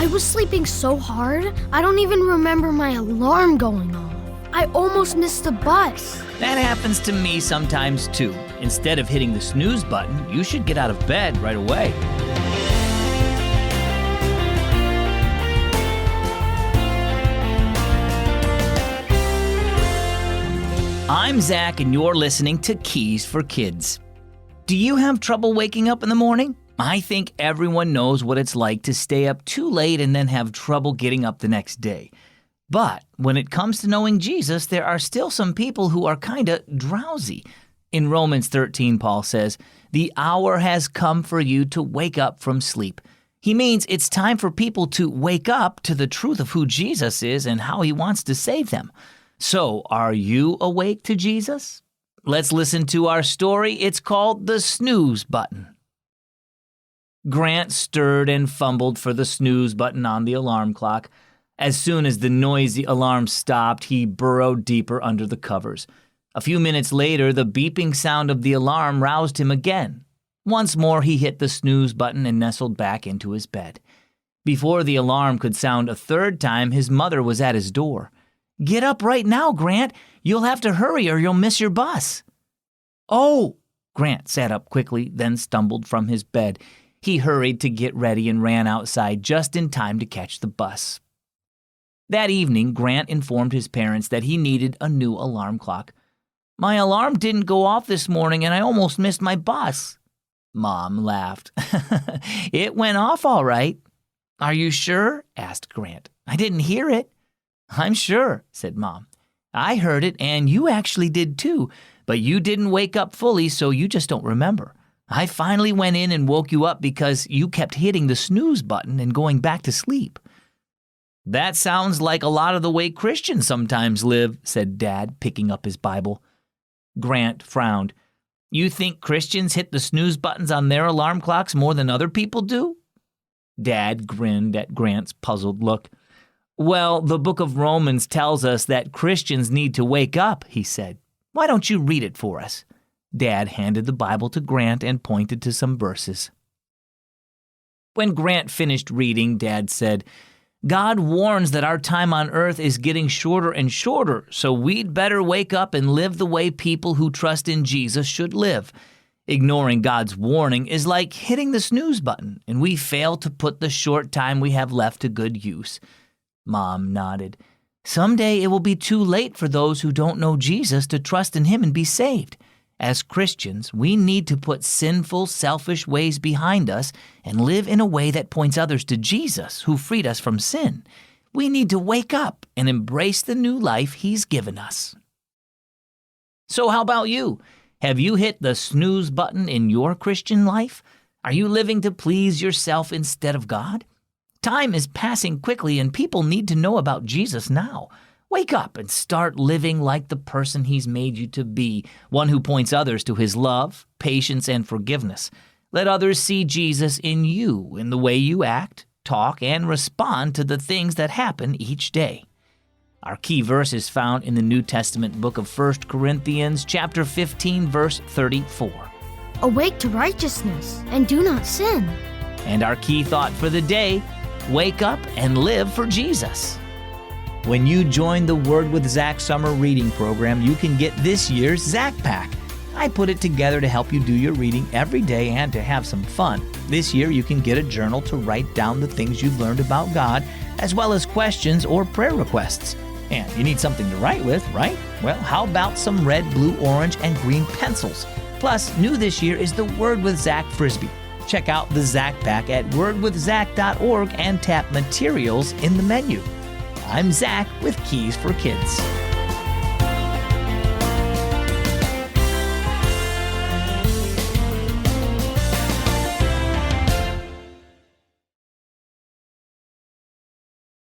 I was sleeping so hard, I don't even remember my alarm going off. I almost missed the bus. That happens to me sometimes too. Instead of hitting the snooze button, you should get out of bed right away. I'm Zach, and you're listening to Keys for Kids. Do you have trouble waking up in the morning? I think everyone knows what it's like to stay up too late and then have trouble getting up the next day. But when it comes to knowing Jesus, there are still some people who are kinda drowsy. In Romans 13, Paul says, "The hour has come for you to wake up from sleep." He means it's time for people to wake up to the truth of who Jesus is and how he wants to save them. So, are you awake to Jesus? Let's listen to our story. It's called The Snooze Button. Grant stirred and fumbled for the snooze button on the alarm clock. As soon as the noisy alarm stopped, he burrowed deeper under the covers. A few minutes later, the beeping sound of the alarm roused him again. Once more, he hit the snooze button and nestled back into his bed. Before the alarm could sound a third time, his mother was at his door. "Get up right now, Grant. You'll have to hurry or you'll miss your bus." "Oh!" Grant sat up quickly, then stumbled from his bed. He hurried to get ready and ran outside just in time to catch the bus. That evening, Grant informed his parents that he needed a new alarm clock. "My alarm didn't go off this morning and I almost missed my bus." Mom laughed. "It went off all right." "Are you sure?" asked Grant. "I didn't hear it." "I'm sure," said Mom. "I heard it and you actually did too, but you didn't wake up fully, so you just don't remember. I finally went in and woke you up because you kept hitting the snooze button and going back to sleep." "That sounds like a lot of the way Christians sometimes live," said Dad, picking up his Bible. Grant frowned. "You think Christians hit the snooze buttons on their alarm clocks more than other people do?" Dad grinned at Grant's puzzled look. "Well, the book of Romans tells us that Christians need to wake up," he said. "Why don't you read it for us?" Dad handed the Bible to Grant and pointed to some verses. When Grant finished reading, Dad said, "God warns that our time on earth is getting shorter and shorter, so we'd better wake up and live the way people who trust in Jesus should live. Ignoring God's warning is like hitting the snooze button, and we fail to put the short time we have left to good use." Mom nodded. "Someday it will be too late for those who don't know Jesus to trust in him and be saved. As Christians, we need to put sinful, selfish ways behind us and live in a way that points others to Jesus, who freed us from sin. We need to wake up and embrace the new life he's given us." So how about you? Have you hit the snooze button in your Christian life? Are you living to please yourself instead of God? Time is passing quickly and people need to know about Jesus now. Wake up and start living like the person he's made you to be, one who points others to his love, patience, and forgiveness. Let others see Jesus in you, in the way you act, talk, and respond to the things that happen each day. Our key verse is found in the New Testament book of 1 Corinthians, chapter 15, verse 34. "Awake to righteousness and do not sin." And our key thought for the day, wake up and live for Jesus. When you join the Word with Zach summer reading program, you can get this year's Zach Pack. I put it together to help you do your reading every day and to have some fun. This year, you can get a journal to write down the things you've learned about God, as well as questions or prayer requests. And you need something to write with, right? Well, how about some red, blue, orange, and green pencils? Plus, new this year is the Word with Zach Frisbee. Check out the Zach Pack at wordwithzach.org and tap Materials in the menu. I'm Zach with Keys for Kids.